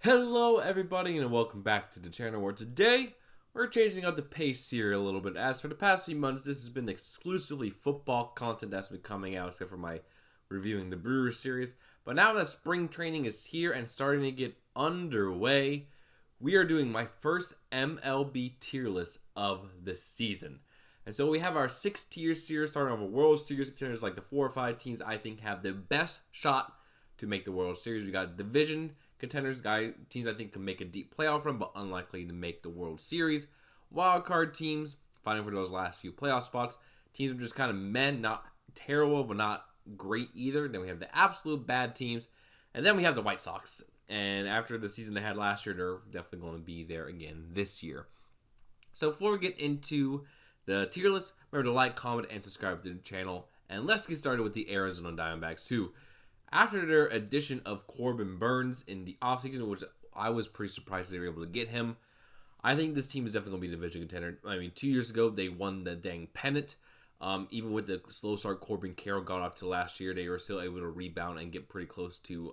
Hello everybody and welcome back to the channel where today we're changing up the pace here a little bit. As for the past few months, this has been exclusively football content that's been coming out except for my reviewing the Brewers series. But now that spring training is here and starting to get underway, we are doing my first MLB tier list of the season. And so we have our 6 tier series starting off with World Series contenders, like the 4 or 5 teams I think have the best shot to make the World Series. We got division contenders, teams I think can make a deep playoff run, but unlikely to make the World Series. Wild card teams fighting for those last few playoff spots. Teams are just kind of men, not terrible, but not great either. Then we have the absolute bad teams, and then we have the White Sox. And after the season they had last year, they're definitely going to be there again this year. So before we get into the tier list, remember to like, comment, and subscribe to the channel. And let's get started with the Arizona Diamondbacks, who, after their addition of Corbin Burnes in the offseason, which I was pretty surprised they were able to get him, I think this team is definitely going to be a division contender. I mean, 2 years ago, they won the dang pennant. Even with the slow start Corbin Carroll got off to last year, they were still able to rebound and get pretty close to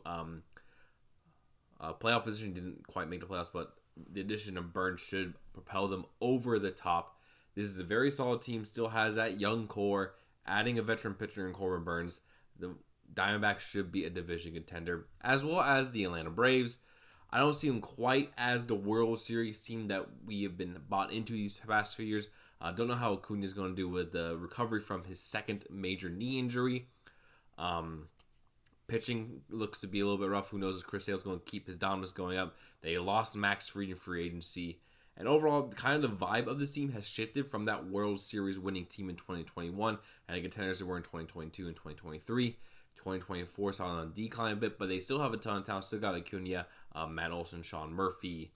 playoff position. Didn't quite make the playoffs, but the addition of Burnes should propel them over the top. This is a very solid team, still has that young core. Adding a veteran pitcher in Corbin Burnes, the Diamondbacks should be a division contender, as well as the Atlanta Braves. I don't see them quite as the World Series team that we have been bought into these past few years. Don't know how Acuna is going to do with the recovery from his second major knee injury. Pitching looks to be a little bit rough. Who knows if Chris Sale's going to keep his dominance going up. They lost Max Fried in free agency. And overall, kind of the vibe of the team has shifted from that World Series winning team in 2021 and the contenders they were in 2022 and 2023. 2024 saw on a decline a bit, but they still have a ton of talent. Still got Acuna, Matt Olson, Sean Murphy,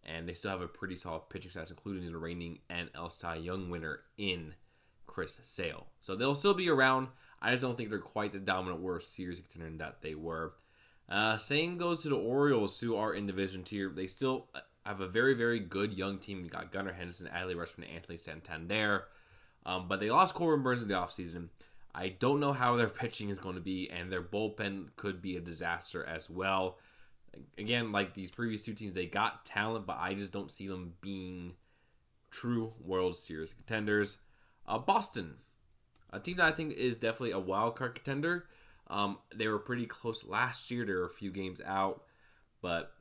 and they still have a pretty solid pitching staff, including the reigning NL Cy Young winner in Chris Sale. So they'll still be around. I just don't think they're quite the dominant World Series contender that they were. Same goes to the Orioles, who are in division tier. They still have a very, very good young team. We got Gunnar Henderson, Adley Rutschman, and Anthony Santander. But they lost Corbin Burnes in the offseason. I don't know how their pitching is going to be, and their bullpen could be a disaster as well. Again, like these previous two teams, they got talent, but I just don't see them being true World Series contenders. Boston, a team that I think is definitely a wild card contender. They were pretty close last year. They were a few games out, but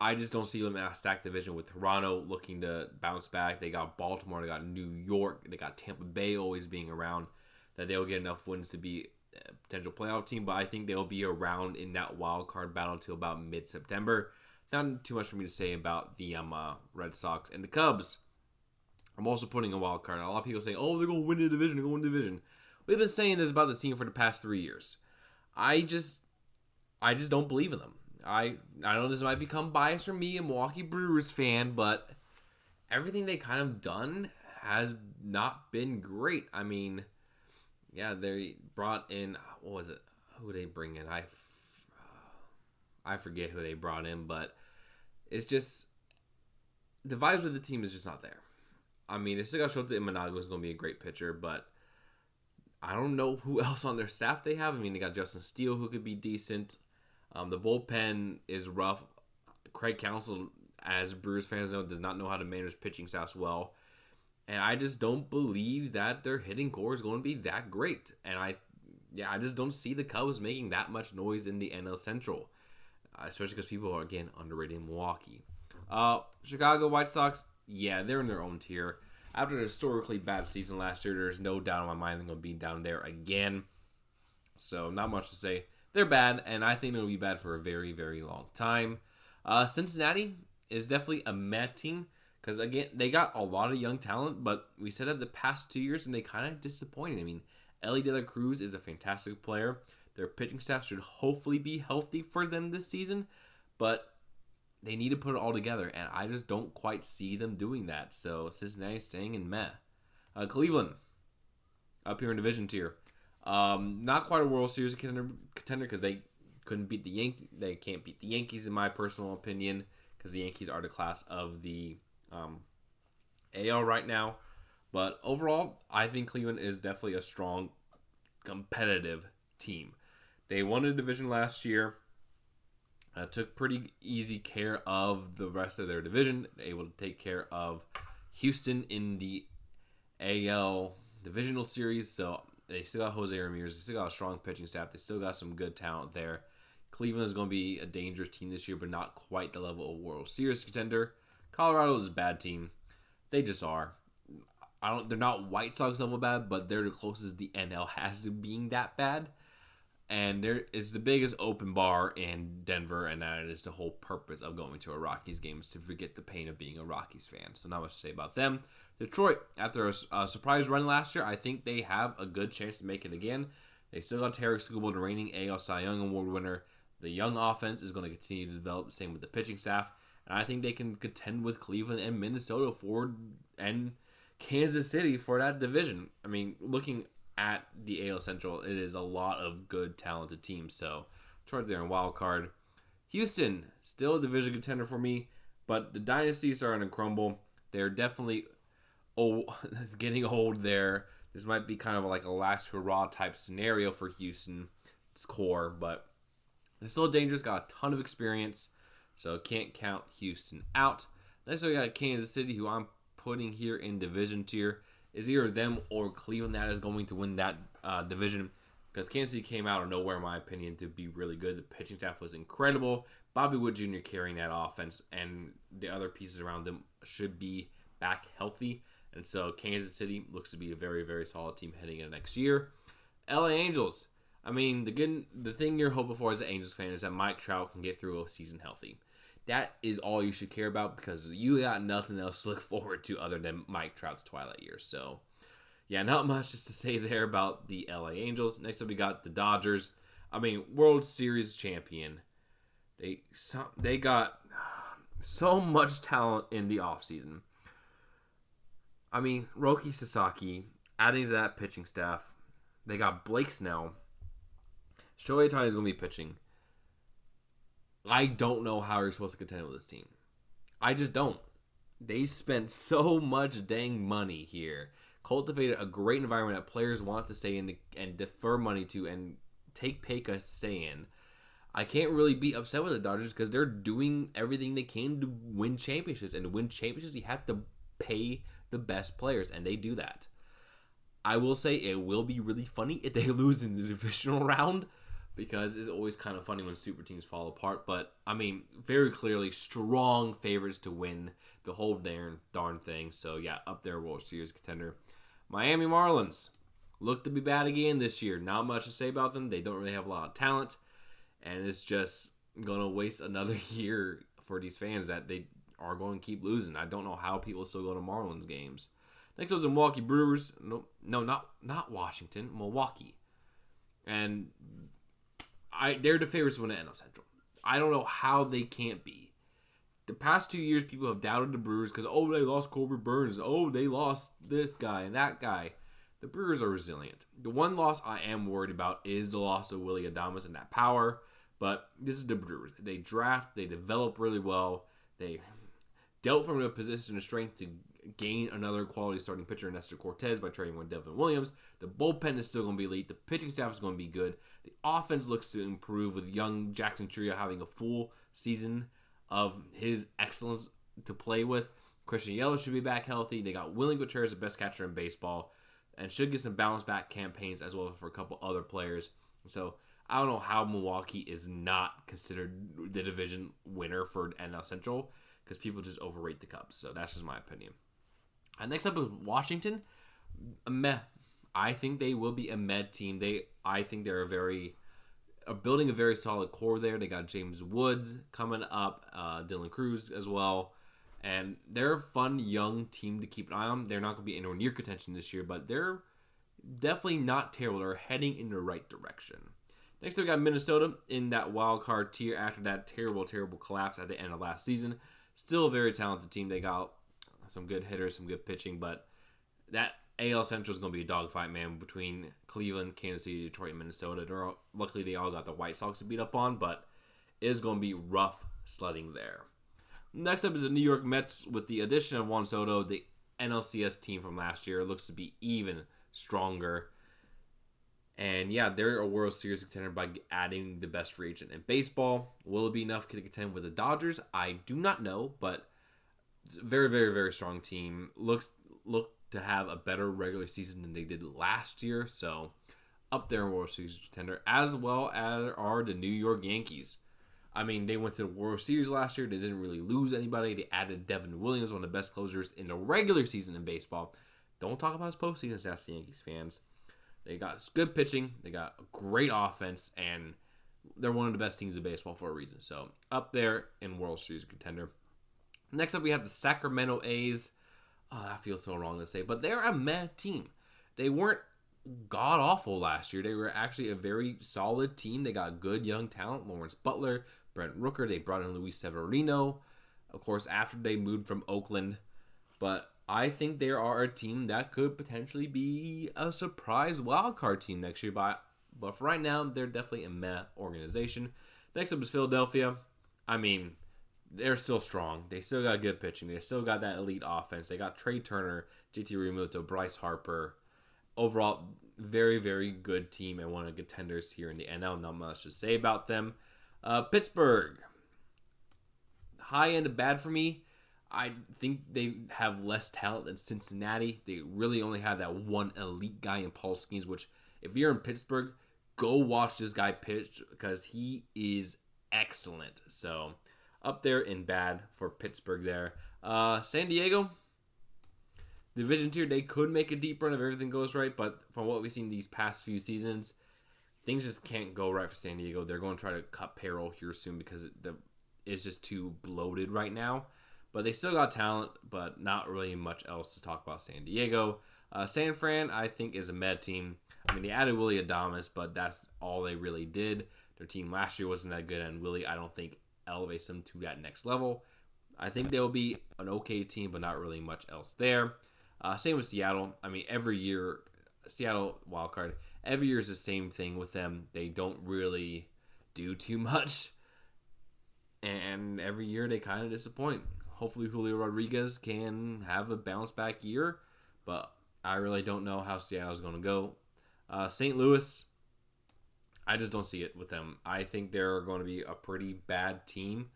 I just don't see them in a stacked division with Toronto looking to bounce back. They got Baltimore, they got New York, they got Tampa Bay always being around, that they'll get enough wins to be a potential playoff team, but I think they'll be around in that wild card battle until about mid-September. Not too much for me to say about the Red Sox and the Cubs. I'm also putting a wild card. A lot of people say, oh, they're going to win the division, they're going to win the division. We've been saying this about the team for the past 3 years. I just don't believe in them. I know this might become biased for me, a Milwaukee Brewers fan, but everything they kind of done has not been great. I mean, yeah, they brought in, what was it? Who did they bring in? I forget who they brought in, but it's just, the vibes with the team is just not there. I mean, they still got Shota Imanaga, is going to be a great pitcher, but I don't know who else on their staff they have. I mean, they got Justin Steele, who could be decent. The bullpen is rough. Craig Counsell, as Brewers fans know, does not know how to manage pitching staffs well. And I just don't believe that their hitting core is going to be that great. And I just don't see the Cubs making that much noise in the NL Central. Especially because people are, again, underrating Milwaukee. Chicago White Sox, yeah, they're in their own tier. After a historically bad season last year, there's no doubt in my mind they're going to be down there again. So, not much to say. They're bad, and I think they'll be bad for a very, very long time. Cincinnati is definitely a meh team because, again, they got a lot of young talent, but we said that the past 2 years, and they kind of disappointed. I mean, Ellie De La Cruz is a fantastic player. Their pitching staff should hopefully be healthy for them this season, but they need to put it all together, and I just don't quite see them doing that. So, Cincinnati staying in meh. Cleveland, up here in division tier. Not quite a World Series contender because they couldn't beat the Yankees. They can't beat the Yankees in my personal opinion because the Yankees are the class of the AL right now. But overall, I think Cleveland is definitely a strong, competitive team. They won a division last year. took pretty easy care of the rest of their division, able to take care of Houston in the AL divisional series. So they still got Jose Ramirez. They still got a strong pitching staff. They still got some good talent there. Cleveland is going to be a dangerous team this year, but not quite the level of World Series contender. Colorado is a bad team. They just are. They're not White Sox level bad, but they're the closest the NL has to being that bad. And there is the biggest open bar in Denver, and that is the whole purpose of going to a Rockies game, is to forget the pain of being a Rockies fan. So not much to say about them. Detroit, after a surprise run last year, I think they have a good chance to make it again. They still got Terry Skubal, the reigning AL Cy Young Award winner. The young offense is going to continue to develop, same with the pitching staff. And I think they can contend with Cleveland and Minnesota and Kansas City for that division. I mean, looking at the AL Central, it is a lot of good, talented teams. So, Detroit there in wild card. Houston, still a division contender for me, but the dynasty is starting to crumble. They're definitely getting old there. This might be kind of like a last hurrah type scenario for Houston's core, but they're still dangerous, got a ton of experience, so can't count Houston out. Next, we got Kansas City, who I'm putting here in division tier. Is either them or Cleveland that is going to win that division, because Kansas City came out of nowhere, in my opinion, to be really good. The pitching staff was incredible. Bobby Wood Jr. carrying that offense, and the other pieces around them should be back healthy. And so Kansas City looks to be a very, very solid team heading into next year. LA Angels. I mean, the thing you're hoping for as an Angels fan is that Mike Trout can get through a season healthy. That is all you should care about, because you got nothing else to look forward to other than Mike Trout's twilight years. So, yeah, not much just to say there about the LA Angels. Next up, we got the Dodgers. I mean, World Series champion. They got so much talent in the offseason. I mean, Roki Sasaki, adding to that pitching staff. They got Blake Snell. Shohei Ohtani is going to be pitching. I don't know how you're supposed to contend with this team. I just don't. They spent so much dang money here. Cultivated a great environment that players want to stay in and defer money to and take pay cuts to stay in. I can't really be upset with the Dodgers because they're doing everything they can to win championships. And to win championships, you have to pay the best players, and they do that. I will say it will be really funny if they lose in the divisional round, because it's always kind of funny when super teams fall apart. But, I mean, very clearly strong favorites to win the whole darn thing. So, yeah, up there, World Series contender. Miami Marlins look to be bad again this year. Not much to say about them. They don't really have a lot of talent. And it's just going to waste another year for these fans that they are going to keep losing. I don't know how people still go to Marlins games. Next up is the Milwaukee Brewers. No, not Washington. Milwaukee. And they're the favorites to win the NL Central. I don't know how they can't be. The past 2 years, people have doubted the Brewers because, they lost Corbin Burns. They lost this guy and that guy. The Brewers are resilient. The one loss I am worried about is the loss of Willy Adames and that power. But this is the Brewers. They draft. They develop really well. They dealt from a position of strength to gain another quality starting pitcher, Nestor Cortez, by trading with Devin Williams. The bullpen is still going to be elite. The pitching staff is going to be good. The offense looks to improve with young Jackson Trio having a full season of his excellence to play with. Christian Yelich should be back healthy. They got Willing Gutierrez, the best catcher in baseball, and should get some bounce back campaigns as well for a couple other players. So I don't know how Milwaukee is not considered the division winner for NL Central, because people just overrate the Cubs. So that's just my opinion. Next up is Washington. Meh. I think they will be a med team. I think they're building a very solid core there. They got James Woods coming up, Dylan Cruz as well. And they're a fun young team to keep an eye on. They're not going to be anywhere near contention this year, but they're definitely not terrible. They're heading in the right direction. Next, we got Minnesota in that wild card tier after that terrible, terrible collapse at the end of last season. Still a very talented team. They got some good hitters, some good pitching, but that AL Central is going to be a dogfight, man, between Cleveland, Kansas City, Detroit, and Minnesota. Luckily, they all got the White Sox to beat up on, but it is going to be rough sledding there. Next up is the New York Mets with the addition of Juan Soto. The NLCS team from last year looks to be even stronger. And yeah, they're a World Series contender by adding the best free agent in baseball. Will it be enough to contend with the Dodgers? I do not know, but it's a very, very, very strong team. Look to have a better regular season than they did last year. So up there in World Series contender, as well as are the New York Yankees. I mean, they went to the World Series last year. They didn't really lose anybody. They added Devin Williams, one of the best closers in the regular season in baseball. Don't talk about his postseason stats, the Yankees fans. They got good pitching, they got a great offense, and they're one of the best teams in baseball for a reason. So up there in World Series contender. Next up, we have the Sacramento A's. Oh, that feels so wrong to say, but they're a meh team. They weren't god awful last year. They were actually a very solid team. They got good young talent: Lawrence Butler, Brent Rooker. They brought in Luis Severino, of course, after they moved from Oakland. But I think they are a team that could potentially be a surprise wildcard team next year. But for right now, they're definitely a meh organization. Next up is Philadelphia. I mean, they're still strong. They still got good pitching. They still got that elite offense. They got Trey Turner, JT Realmuto, Bryce Harper. Overall, very, very good team and one of the contenders here in the NL. Not much to say about them. Pittsburgh. High end of bad for me. I think they have less talent than Cincinnati. They really only have that one elite guy in Paul Skeens, which if you're in Pittsburgh, go watch this guy pitch because he is excellent. So up there in bad for Pittsburgh there. San Diego, Division 2, they could make a deep run if everything goes right, but from what we've seen these past few seasons, things just can't go right for San Diego. They're going to try to cut payroll here soon because it's just too bloated right now. But they still got talent, but not really much else to talk about San Diego. San Fran, I think, is a med team. I mean, they added Willie Adames, but that's all they really did. Their team last year wasn't that good, and Willie, I don't think, elevates them to that next level. I think they'll be an okay team, but not really much else there. Same with Seattle. I mean, every year, Seattle wildcard, every year is the same thing with them. They don't really do too much, and every year they kind of disappoint. Hopefully Julio Rodriguez can have a bounce back year, but I really don't know how Seattle's going to go. St. Louis, I just don't see it with them. I think they're going to be a pretty bad team.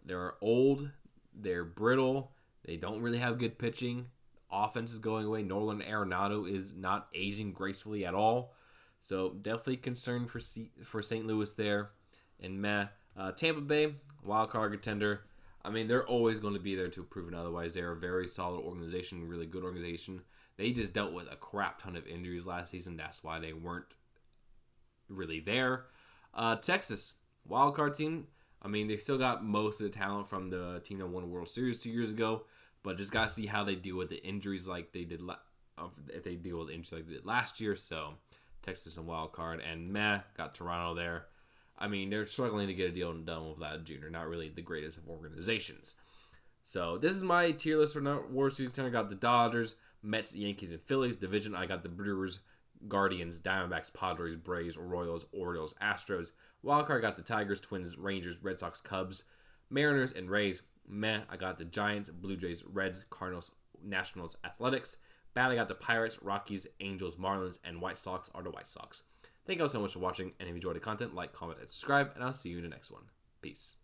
They're old, they're brittle, they don't really have good pitching. Offense is going away. Nolan Arenado is not aging gracefully at all. So definitely concerned for St. Louis there. And Tampa Bay, wild card contender. I mean, they're always going to be there to prove it otherwise. They're a very solid organization, really good organization. They just dealt with a crap ton of injuries last season. That's why they weren't really there. Texas, wild card team. I mean, they still got most of the talent from the team that won the World Series 2 years ago, but just got to see how they deal with the injuries like they did, if they deal with injuries like they did last year. So, Texas and wild card. And got Toronto there. I mean, they're struggling to get a deal done without Junior. Not really the greatest of organizations. So, this is my tier list for World Series contender. Got the Dodgers, Mets, Yankees, and Phillies. Division, I got the Brewers, Guardians, Diamondbacks, Padres, Braves, Royals, Orioles, Astros. Wildcard, got the Tigers, Twins, Rangers, Red Sox, Cubs, Mariners, and Rays. I got the Giants, Blue Jays, Reds, Cardinals, Nationals, Athletics. Bad, I got the Pirates, Rockies, Angels, Marlins, and White Sox are the White Sox. Thank you all so much for watching, and if you enjoyed the content, like, comment, and subscribe, and I'll see you in the next one. Peace.